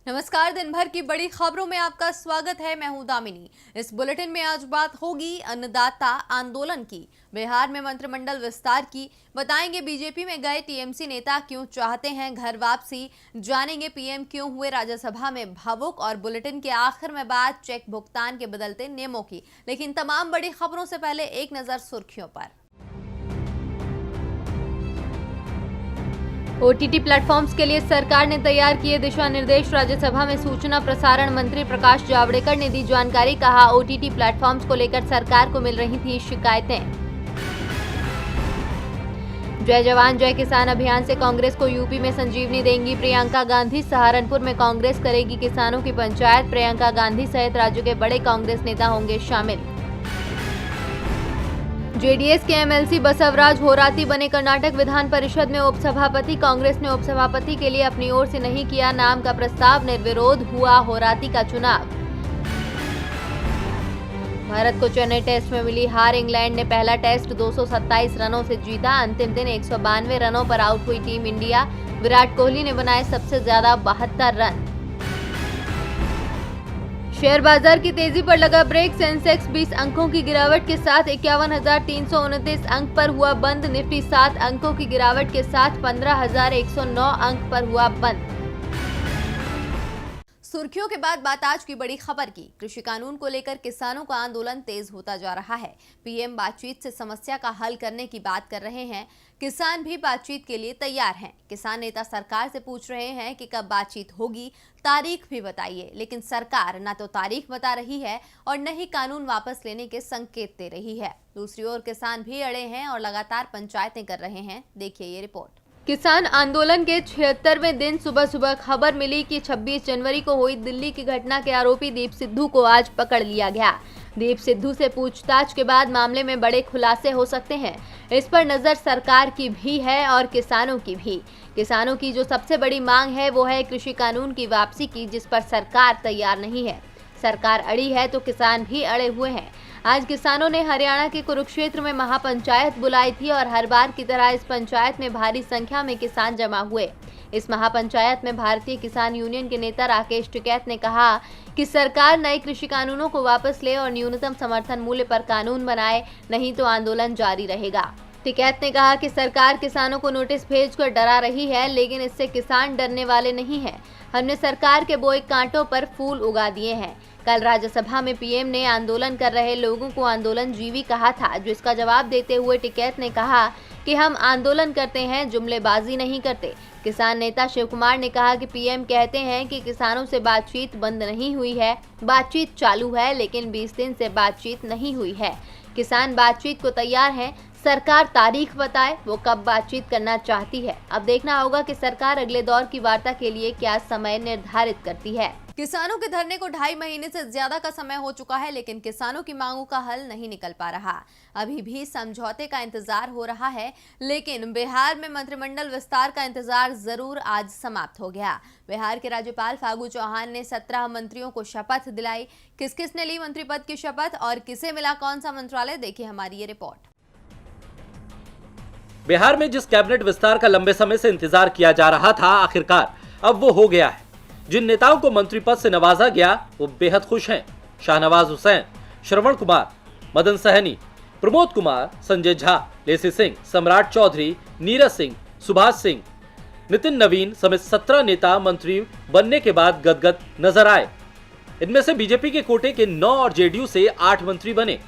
नमस्कार। दिन भर की बड़ी खबरों में आपका स्वागत है। मैं हूं दामिनी। इस बुलेटिन में आज बात होगी अन्नदाता आंदोलन की, बिहार में मंत्रिमंडल विस्तार की, बताएंगे बीजेपी में गए टीएमसी नेता क्यों चाहते हैं घर वापसी, जानेंगे पीएम क्यों हुए राज्यसभा में भावुक, और बुलेटिन के आखिर में बात चेक भुगतान के बदलते नियमों की। लेकिन तमाम बड़ी खबरों से पहले एक नजर सुर्खियों पर। ओटीटी प्लेटफॉर्म्स के लिए सरकार ने तैयार किए दिशा निर्देश, राज्यसभा में सूचना प्रसारण मंत्री प्रकाश जावड़ेकर ने दी जानकारी। कहा, ओटीटी प्लेटफॉर्म्स को लेकर सरकार को मिल रही थी शिकायतें। जय जवान जय किसान अभियान से कांग्रेस को यूपी में संजीवनी देंगी प्रियंका गांधी। सहारनपुर में कांग्रेस करेगी किसानों की पंचायत, प्रियंका गांधी सहित राज्य के बड़े कांग्रेस नेता होंगे शामिल। जेडीएस के एमएलसी बसवराज होराती बने कर्नाटक विधान परिषद में उपसभापति। कांग्रेस ने उपसभापति के लिए अपनी ओर से नहीं किया नाम का प्रस्ताव, निर्विरोध हुआ होराती का चुनाव। भारत को चेन्नई टेस्ट में मिली हार, इंग्लैंड ने पहला टेस्ट 227 रनों से जीता। अंतिम दिन 192 रनों पर आउट हुई टीम इंडिया। विराट कोहली ने बनाए सबसे ज्यादा 72 रन। शेयर बाजार की तेजी पर लगा ब्रेक, सेंसेक्स 20 अंकों की गिरावट के साथ 51,329 अंक पर हुआ बंद। निफ्टी 7 अंकों की गिरावट के साथ 15,109 अंक पर हुआ बंद। सुर्खियों के बाद बात आज की बड़ी खबर की। कृषि कानून को लेकर किसानों का आंदोलन तेज होता जा रहा है। पीएम बातचीत से समस्या का हल करने की बात कर रहे हैं। किसान भी बातचीत के लिए तैयार हैं। किसान नेता सरकार से पूछ रहे हैं कि कब बातचीत होगी, तारीख भी बताइए। लेकिन सरकार न तो तारीख बता रही है और न ही कानून वापस लेने के संकेत दे रही है। दूसरी ओर किसान भी अड़े हैं और लगातार पंचायतें कर रहे हैं। देखिए ये रिपोर्ट। किसान आंदोलन के 76वें दिन सुबह सुबह खबर मिली कि 26 जनवरी को हुई दिल्ली की घटना के आरोपी दीप सिद्धू को आज पकड़ लिया गया। दीप सिद्धू से पूछताछ के बाद मामले में बड़े खुलासे हो सकते हैं। इस पर नजर सरकार की भी है और किसानों की भी। किसानों की जो सबसे बड़ी मांग है वो है कृषि कानून की वापसी की, जिस पर सरकार तैयार नहीं है। सरकार अड़ी है तो किसान भी अड़े हुए हैं। आज किसानों ने हरियाणा के कुरुक्षेत्र में महापंचायत बुलाई थी और हर बार की तरह इस पंचायत में भारी संख्या में किसान जमा हुए। इस महापंचायत में भारतीय किसान यूनियन के नेता राकेश टिकैत ने कहा कि सरकार नए कृषि कानूनों को वापस ले और न्यूनतम समर्थन मूल्य पर कानून बनाए, नहीं तो आंदोलन जारी रहेगा। टिकैत ने कहा कि सरकार किसानों को नोटिस भेजकर डरा रही है, लेकिन इससे किसान डरने वाले नहीं हैं। हमने सरकार के बोए कांटों पर फूल उगा दिए हैं। कल राज्यसभा में पीएम ने आंदोलन कर रहे लोगों को आंदोलन जीवी कहा था, जिसका जवाब देते हुए टिकैत ने कहा कि हम आंदोलन करते हैं, जुमलेबाजी नहीं करते। किसान नेता शिव कुमार ने कहा कि पीएम कहते हैं कि किसानों से बातचीत बंद नहीं हुई है, बातचीत चालू है, लेकिन 20 दिन से बातचीत नहीं हुई है। किसान बातचीत को तैयार हैं, सरकार तारीख बताए वो कब बातचीत करना चाहती है। अब देखना होगा कि सरकार अगले दौर की वार्ता के लिए क्या समय निर्धारित करती है। किसानों के धरने को 2.5 महीने से ज्यादा का समय हो चुका है, लेकिन किसानों की मांगों का हल नहीं निकल पा रहा। अभी भी समझौते का इंतजार हो रहा है, लेकिन बिहार में मंत्रिमंडल विस्तार का इंतजार जरूर आज समाप्त हो गया। बिहार के राज्यपाल फागू चौहान ने 17 मंत्रियों को शपथ दिलाई। किस किस ने ली मंत्री पद की शपथ और किसे मिला कौन सा मंत्रालय, देखिए हमारी ये रिपोर्ट। बिहार में जिस कैबिनेट विस्तार का लंबे समय से इंतजार किया जा रहा था, आखिरकार अब वो हो गया है। जिन नेताओं को मंत्री पद से नवाजा गया वो बेहद खुश हैं। शाहनवाज हुसैन, श्रवण कुमार, मदन सहनी, प्रमोद कुमार, संजय झा, लेसी सिंह, सम्राट चौधरी, नीरज सिंह, सुभाष सिंह, नितिन नवीन समेत 17 नेता मंत्री बनने के बाद गदगद नजर आए। इनमें से बीजेपी के कोटे के 9 और जेडीयू से 8 मंत्री बने।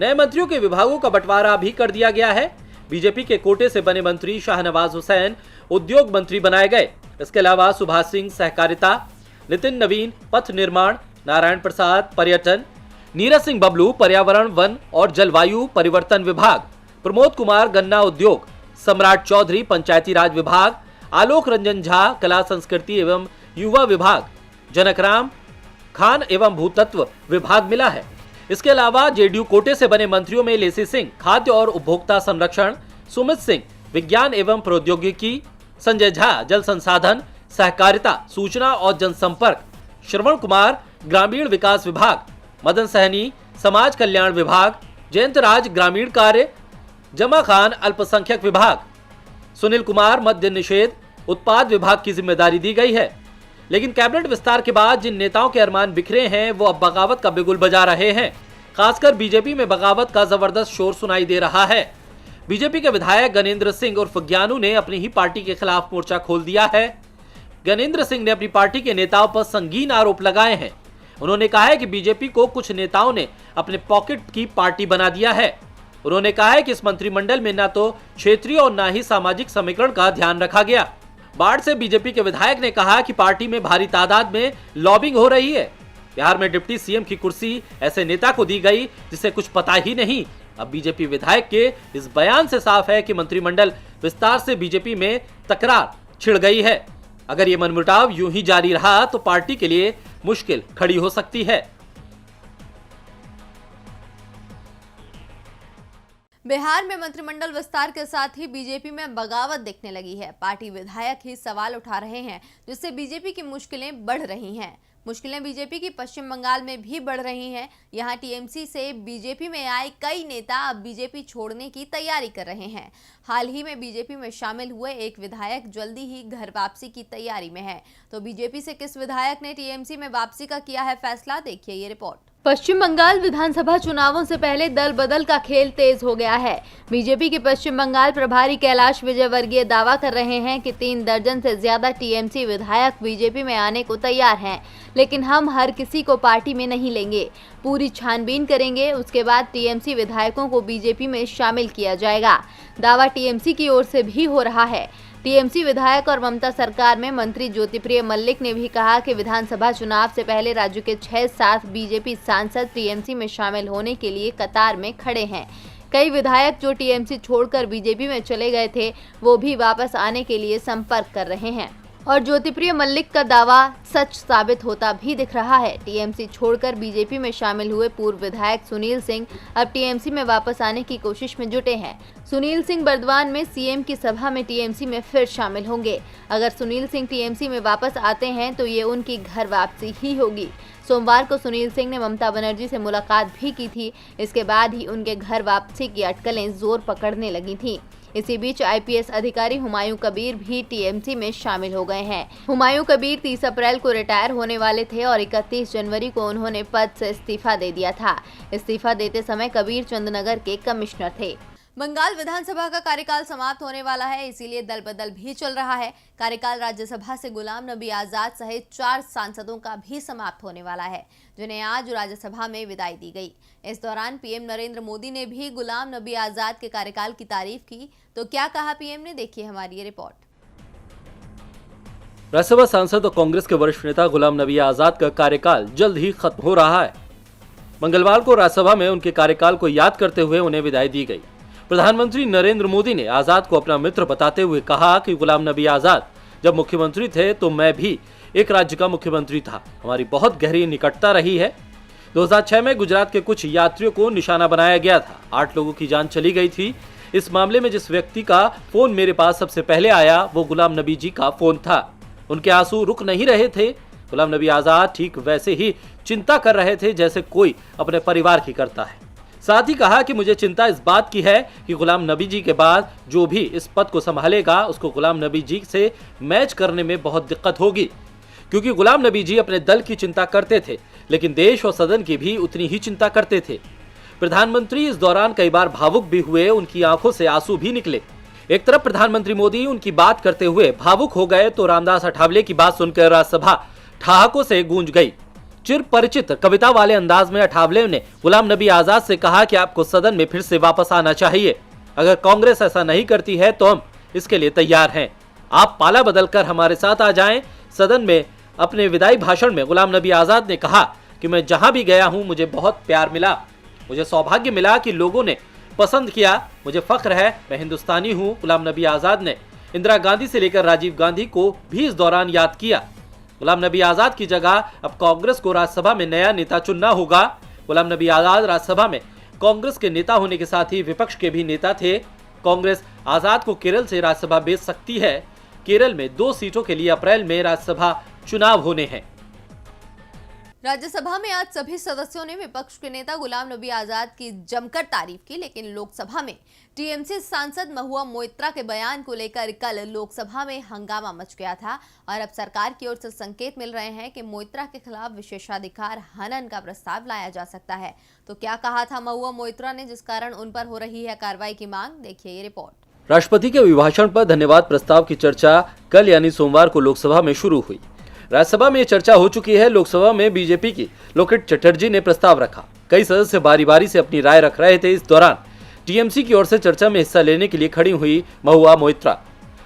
नए मंत्रियों के विभागों का बंटवारा भी कर दिया गया है। बीजेपी के कोटे से बने मंत्री शाहनवाज हुसैन उद्योग मंत्री बनाए गए। इसके अलावा सुभाष सिंह सहकारिता, नितिन नवीन पथ निर्माण, नारायण प्रसाद पर्यटन, नीरज सिंह बबलू पर्यावरण वन और जलवायु परिवर्तन विभाग, प्रमोद कुमार गन्ना उद्योग, सम्राट चौधरी पंचायती राज विभाग, आलोक रंजन झा कला संस्कृति एवं युवा विभाग, जनकराम खान एवं भूतत्व विभाग मिला है। इसके अलावा जेडीयू कोटे से बने मंत्रियों में लेसी सिंह खाद्य और उपभोक्ता संरक्षण, सुमित सिंह विज्ञान एवं प्रौद्योगिकी, संजय झा जल संसाधन सहकारिता सूचना और जनसंपर्क, श्रवण कुमार ग्रामीण विकास विभाग, मदन सहनी समाज कल्याण विभाग, जयंत राज ग्रामीण कार्य, जमा खान अल्पसंख्यक विभाग, सुनील कुमार मद्य निषेध उत्पाद विभाग की जिम्मेदारी दी गई है। लेकिन कैबिनेट विस्तार के बाद जिन नेताओं के अरमान बिखरे हैं वो अब बगावत का बिगुल बजा रहे हैं। खासकर बीजेपी में बगावत का जबरदस्त शोर सुनाई दे रहा है। बीजेपी के विधायक गणेंद्र सिंह उर्फ ज्ञानू ने अपनी ही पार्टी के खिलाफ मोर्चा खोल दिया है। गणेंद्र सिंह ने अपनी पार्टी के नेताओं पर संगीन आरोप लगाए हैं। उन्होंने कहा है कि बीजेपी को कुछ नेताओं ने अपने पॉकेट की पार्टी बना दिया है। उन्होंने कहा है कि इस मंत्रिमंडल में न तो क्षेत्रीय और न ही सामाजिक समीकरण का ध्यान रखा गया। बाढ़ से बीजेपी के विधायक ने कहा कि पार्टी में भारी तादाद में लॉबिंग हो रही है। बिहार में डिप्टी सीएम की कुर्सी ऐसे नेता को दी गई जिसे कुछ पता ही नहीं। अब बीजेपी विधायक के इस बयान से साफ है कि मंत्रिमंडल विस्तार से बीजेपी में तकरार छिड़ गई है। अगर ये मनमुटाव यूं ही जारी रहा तो पार्टी के लिए मुश्किल खड़ी हो सकती है। बिहार में मंत्रिमंडल विस्तार के साथ ही बीजेपी में बगावत दिखने लगी है। पार्टी विधायक ही सवाल उठा रहे हैं, जिससे बीजेपी की मुश्किलें बढ़ रही हैं। मुश्किलें बीजेपी की पश्चिम बंगाल में भी बढ़ रही हैं। यहां टीएमसी से बीजेपी में आए कई नेता अब बीजेपी छोड़ने की तैयारी कर रहे हैं। हाल ही में बीजेपी में शामिल हुए एक विधायक जल्दी ही घर वापसी की तैयारी में है। तो बीजेपी से किस विधायक ने टीएमसी में वापसी का किया है फैसला, देखिए ये रिपोर्ट। पश्चिम बंगाल विधानसभा चुनावों से पहले दल बदल का खेल तेज हो गया है। बीजेपी के पश्चिम बंगाल प्रभारी कैलाश विजयवर्गीय दावा कर रहे हैं कि 3 दर्जन से ज्यादा टीएमसी विधायक बीजेपी में आने को तैयार हैं, लेकिन हम हर किसी को पार्टी में नहीं लेंगे। पूरी छानबीन करेंगे, उसके बाद टीएमसी विधायकों को बीजेपी में शामिल किया जाएगा। दावा टीएमसी की ओर से भी हो रहा है। टीएमसी विधायक और ममता सरकार में मंत्री ज्योतिप्रिय मल्लिक ने भी कहा कि विधानसभा चुनाव से पहले राज्य के 6-7 बीजेपी सांसद टीएमसी में शामिल होने के लिए कतार में खड़े हैं। कई विधायक जो टीएमसी छोड़कर बीजेपी में चले गए थे वो भी वापस आने के लिए संपर्क कर रहे हैं और ज्योतिप्रिय मल्लिक का दावा सच साबित होता भी दिख रहा है। टीएमसी छोड़कर बीजेपी में शामिल हुए पूर्व विधायक सुनील सिंह अब टीएमसी में वापस आने की कोशिश में जुटे हैं। सुनील सिंह बर्दवान में सीएम की सभा में टीएमसी में फिर शामिल होंगे। अगर सुनील सिंह टीएमसी में वापस आते हैं तो ये उनकी घर वापसी ही होगी। सोमवार को सुनील सिंह ने ममता बनर्जी से मुलाकात भी की थी। इसके बाद ही उनके घर वापसी की अटकलें जोर पकड़ने लगी थीं। इसी बीच आईपीएस अधिकारी हुमायूं कबीर भी टीएमसी में शामिल हो गए हैं। हुमायूं कबीर 30 अप्रैल को रिटायर होने वाले थे और 31 जनवरी को उन्होंने पद से इस्तीफा दे दिया था। इस्तीफा देते समय कबीर चंदनगर के कमिश्नर थे। बंगाल विधानसभा का कार्यकाल समाप्त होने वाला है, इसीलिए दल बदल भी चल रहा है। कार्यकाल राज्यसभा से गुलाम नबी आजाद सहित 4 सांसदों का भी समाप्त होने वाला है, जिन्हें आज राज्यसभा में विदाई दी गई। इस दौरान पीएम नरेंद्र मोदी ने भी गुलाम नबी आजाद के कार्यकाल की तारीफ की। तो क्या कहा पीएम ने, देखिए हमारी ये रिपोर्ट। राज्यसभा सांसद और कांग्रेस के वरिष्ठ नेता गुलाम नबी आजाद का कार्यकाल जल्द ही खत्म हो रहा है। मंगलवार को राज्यसभा में उनके कार्यकाल को याद करते हुए उन्हें विदाई दी गई। प्रधानमंत्री नरेंद्र मोदी ने आजाद को अपना मित्र बताते हुए कहा कि गुलाम नबी आजाद जब मुख्यमंत्री थे तो मैं भी एक राज्य का मुख्यमंत्री था। हमारी बहुत गहरी निकटता रही है। 2006 में गुजरात के कुछ यात्रियों को निशाना बनाया गया था। 8 लोगों की जान चली गई थी। इस मामले में जिस व्यक्ति का फोन मेरे पास सबसे पहले आया वो गुलाम नबी जी का फोन था। उनके आंसू रुक नहीं रहे थे। गुलाम नबी आजाद ठीक वैसे ही चिंता कर रहे थे जैसे कोई अपने परिवार की करता है। साथ ही कहा कि मुझे चिंता इस बात की है कि गुलाम नबी जी के बाद जो भी इस पद को संभालेगा उसको गुलाम नबी जी से मैच करने में बहुत दिक्कत होगी, क्योंकि गुलाम नबी जी अपने दल की चिंता करते थे लेकिन देश और सदन की भी उतनी ही चिंता करते थे। प्रधानमंत्री इस दौरान कई बार भावुक भी हुए, उनकी आंखों से आंसू भी निकले। एक तरफ प्रधानमंत्री मोदी उनकी बात करते हुए भावुक हो गए तो रामदास अठावले की बात सुनकर राज्यसभा ठहाकों से गूंज गई। चिर परिचित कविता वाले अंदाज में अठावले ने गुलाम नबी आजाद से कहा कि आपको सदन में फिर से वापस आना चाहिए। अगर कांग्रेस ऐसा नहीं करती है तो हम इसके लिए तैयार हैं। आप पाला बदलकर हमारे साथ आ जाएं। सदन में अपने विदाई भाषण में गुलाम नबी आजाद ने कहा कि मैं जहां भी गया हूं मुझे बहुत प्यार मिला, मुझे सौभाग्य मिला कि लोगों ने पसंद किया, मुझे फख्र है, मैं हिंदुस्तानी हूं। गुलाम नबी आजाद ने इंदिरा गांधी से लेकर राजीव गांधी को भी इस दौरान याद किया। गुलाम नबी आजाद की जगह अब कांग्रेस को राज्यसभा में नया नेता चुनना होगा। गुलाम नबी आजाद राज्यसभा में कांग्रेस के नेता होने के साथ ही विपक्ष के भी नेता थे। कांग्रेस आजाद को केरल से राज्यसभा भेज सकती है। केरल में 2 सीटों के लिए अप्रैल में राज्यसभा चुनाव होने हैं। राज्यसभा में आज सभी सदस्यों ने विपक्ष के नेता गुलाम नबी आजाद की जमकर तारीफ की, लेकिन लोकसभा में टीएमसी सांसद महुआ मोइत्रा के बयान को लेकर कल लोकसभा में हंगामा मच गया था और अब सरकार की ओर से संकेत मिल रहे हैं कि मोइत्रा के खिलाफ विशेषाधिकार हनन का प्रस्ताव लाया जा सकता है। तो क्या कहा था महुआ मोइत्रा ने जिस कारण उन पर हो रही है कार्रवाई की मांग, देखिए ये रिपोर्ट। राष्ट्रपति के अभिभाषण पर धन्यवाद प्रस्ताव की चर्चा कल यानी सोमवार को लोकसभा में शुरू हुई। राज्यसभा में चर्चा हो चुकी है। लोकसभा में बीजेपी की लोकेट चटर्जी ने प्रस्ताव रखा। कई सदस्य बारी बारी से अपनी राय रख रहे थे। इस दौरान टीएमसी की ओर से चर्चा में हिस्सा लेने के लिए खड़ी हुई महुआ मोइत्रा।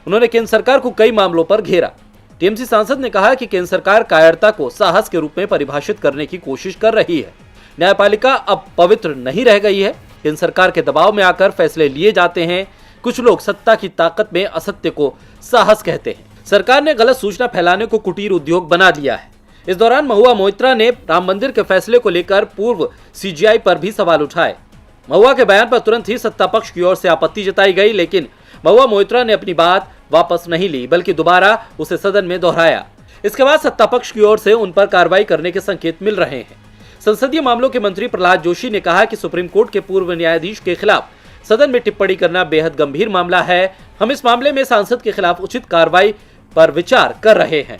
उन्होंने केंद्र सरकार को कई मामलों पर घेरा। टीएमसी सांसद ने कहा कि केंद्र सरकार कायरता को साहस के रूप में परिभाषित करने की कोशिश कर रही है। न्यायपालिका अब पवित्र नहीं रह गई है। केंद्र सरकार के दबाव में आकर फैसले लिए जाते हैं। कुछ लोग सत्ता की ताकत में असत्य को साहस कहते हैं। सरकार ने गलत सूचना फैलाने को कुटीर उद्योग बना दिया है। इस दौरान महुआ मोइत्रा ने राम मंदिर के फैसले को लेकर पूर्व सीजीआई पर भी सवाल उठाए। महुआ के बयान पर तुरंत ही सत्ता पक्ष की ओर से आपत्ति जताई गई, लेकिन महुआ मोइत्रा ने अपनी बात वापस नहीं ली, बल्कि दोबारा उसे सदन में दोहराया। इसके बाद सत्ता पक्ष की ओर से उन पर कार्रवाई करने के संकेत मिल रहे हैं। संसदीय मामलों के मंत्री प्रहलाद जोशी ने कहा कि सुप्रीम कोर्ट के पूर्व न्यायाधीश के खिलाफ सदन में टिप्पणी करना बेहद गंभीर मामला है। हम इस मामले में सांसद के खिलाफ उचित कार्रवाई पर विचार कर रहे हैं।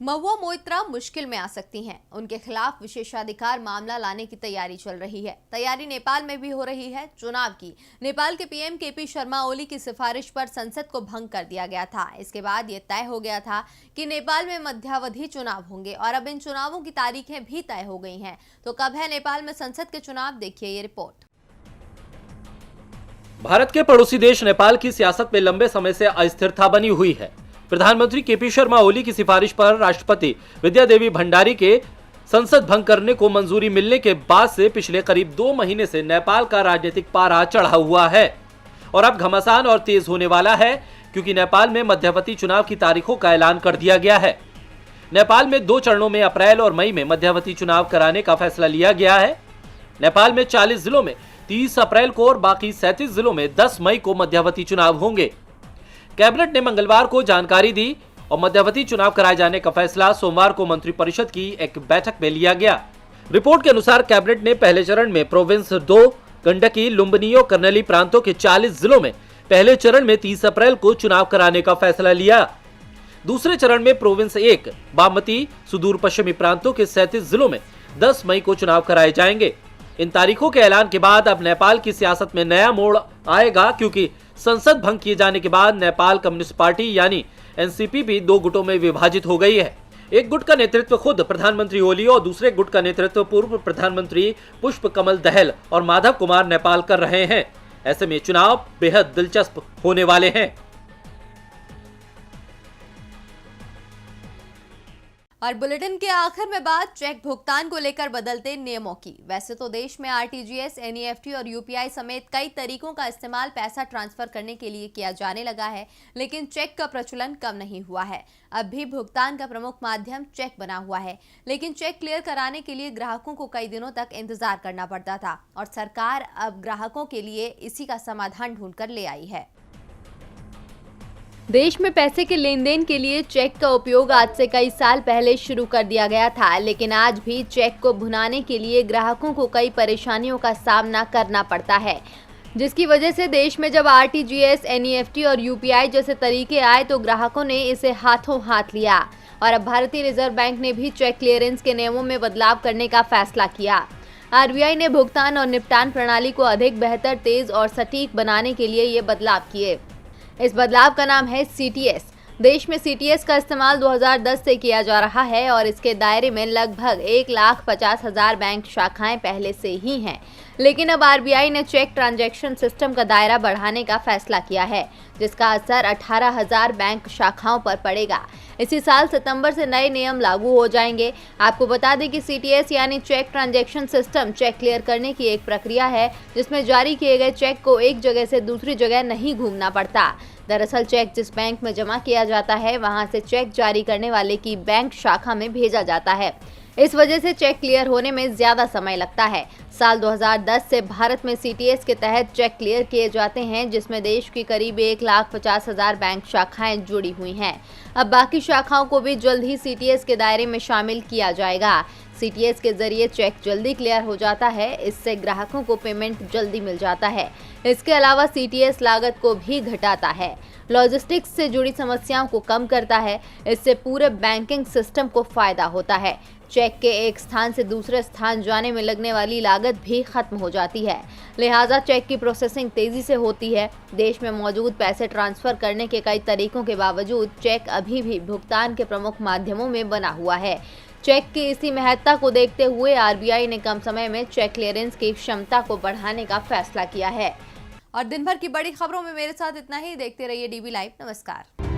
महुआ मोइत्रा मुश्किल में आ सकती हैं। उनके खिलाफ विशेषाधिकार मामला लाने की तैयारी चल रही है। तैयारी नेपाल में भी हो रही है चुनाव की। नेपाल के पीएम केपी शर्मा ओली की सिफारिश पर संसद को भंग कर दिया गया था। इसके बाद ये तय हो गया था कि नेपाल में मध्यावधि चुनाव होंगे और अब इन चुनावों की तारीखें भी तय हो गई हैं। तो कब है नेपाल में संसद के चुनाव, देखिए ये रिपोर्ट। भारत के पड़ोसी देश नेपाल की सियासत में लंबे समय से अस्थिरता बनी हुई है। प्रधानमंत्री केपी शर्मा ओली की सिफारिश पर राष्ट्रपति विद्यादेवी भंडारी के संसद भंग करने को मंजूरी मिलने के बाद से पिछले करीब 2 महीने से नेपाल का राजनीतिक पारा चढ़ा हुआ है और अब घमासान और तेज होने वाला है, क्योंकि नेपाल में मध्यावधि चुनाव की तारीखों का ऐलान कर दिया गया है। नेपाल में 2 चरणों में अप्रैल और मई में मध्यावधि चुनाव कराने का फैसला लिया गया है। नेपाल में 40 जिलों में 30 अप्रैल को और बाकी 37 जिलों में 10 मई को मध्यावधि चुनाव होंगे। कैबिनेट ने मंगलवार को जानकारी दी और मध्यावधि चुनाव कराए जाने का फैसला सोमवार को मंत्रिपरिषद की एक बैठक में लिया गया। रिपोर्ट के अनुसार कैबिनेट ने पहले चरण में प्रोविंस 2 गंडकी, लुम्बिनी और कर्नली प्रांतों के 40 जिलों में पहले चरण में 30 अप्रैल को चुनाव कराने का फैसला लिया। दूसरे चरण में प्रोविंस 1 बागमती, सुदूर पश्चिमी प्रांतों के 37 जिलों में 10 मई को चुनाव कराए जाएंगे। इन तारीखों के ऐलान के बाद अब नेपाल की सियासत में नया मोड़ आएगा, क्योंकि संसद भंग किए जाने के बाद नेपाल कम्युनिस्ट पार्टी यानी एनसीपी भी 2 गुटों में विभाजित हो गई है। एक गुट का नेतृत्व खुद प्रधानमंत्री ओली और दूसरे गुट का नेतृत्व पूर्व प्रधानमंत्री पुष्प कमल दहल और माधव कुमार नेपाल कर रहे हैं। ऐसे में चुनाव बेहद दिलचस्प होने वाले हैं। और बुलेटिन के आखिर में बात चेक भुगतान को लेकर बदलते नियमों की। वैसे तो देश में आरटीजीएस, एनईएफटी और यूपीआई समेत कई तरीकों का इस्तेमाल पैसा ट्रांसफर करने के लिए किया जाने लगा है, लेकिन चेक का प्रचलन कम नहीं हुआ है। अब भी भुगतान का प्रमुख माध्यम चेक बना हुआ है, लेकिन चेक क्लियर कराने के लिए ग्राहकों को कई दिनों तक इंतजार करना पड़ता था और सरकार अब ग्राहकों के लिए इसी का समाधान ढूंढकर ले आई है। देश में पैसे के लेन देन के लिए चेक का उपयोग आज से कई साल पहले शुरू कर दिया गया था, लेकिन आज भी चेक को भुनाने के लिए ग्राहकों को कई परेशानियों का सामना करना पड़ता है, जिसकी वजह से देश में जब आरटीजीएस, एनईएफटी और यूपीआई जैसे तरीके आए तो ग्राहकों ने इसे हाथों हाथ लिया और अब भारतीय रिजर्व बैंक ने भी चेक क्लियरेंस के नियमों में बदलाव करने का फैसला किया। आरबीआई ने भुगतान और निपटान प्रणाली को अधिक बेहतर, तेज और सटीक बनाने के लिए ये बदलाव किए। इस बदलाव का नाम है सीटीएस। देश में सीटीएस का इस्तेमाल 2010 से किया जा रहा है और इसके दायरे में लगभग 1,50,000 बैंक शाखाएं पहले से ही हैं। लेकिन अब आरबीआई ने चेक ट्रांजैक्शन सिस्टम का दायरा बढ़ाने का फैसला किया है, जिसका असर 18,000 बैंक शाखाओं पर पड़ेगा। इसी साल सितंबर से नए नियम लागू हो जाएंगे। आपको बता दें कि सीटीएस यानी cheque transaction system cheque clear करने की एक प्रक्रिया है, जिसमें जारी किए गए चेक को एक जगह से दूसरी जगह नहीं घूमना पड़ता। दरअसल चेक जिस बैंक में जमा किया जाता है, वहां से चेक जारी करने वाले की बैंक शाखा में भेजा जाता है। इस वजह से चेक क्लियर होने में ज्यादा समय लगता है। साल 2010 से भारत में सीटीएस के तहत चेक क्लियर किए जाते हैं, जिसमें देश की करीब 1,50,000 बैंक शाखाएं जुड़ी हुई हैं। अब बाकी शाखाओं को भी जल्द ही सीटीएस के दायरे में शामिल किया जाएगा। सीटीएस के जरिए चेक जल्दी क्लियर हो जाता है, इससे ग्राहकों को पेमेंट जल्दी मिल जाता है। इसके अलावा सीटीएस लागत को भी घटाता है, लॉजिस्टिक्स से जुड़ी समस्याओं को कम करता है। इससे पूरे बैंकिंग सिस्टम को फायदा होता है। चेक के एक स्थान से दूसरे स्थान जाने में लगने वाली लागत भी खत्म हो जाती है, लिहाजा चेक की प्रोसेसिंग तेजी से होती है। देश में मौजूद पैसे ट्रांसफर करने के कई तरीकों के बावजूद चेक अभी भी भुगतान के प्रमुख माध्यमों में बना हुआ है। चेक की इसी महत्ता को देखते हुए आरबीआई ने कम समय में चेक क्लियरेंस की क्षमता को बढ़ाने का फैसला किया है। और दिन भर की बड़ी खबरों में मेरे साथ इतना ही। देखते रहिए डीबी लाइव। नमस्कार।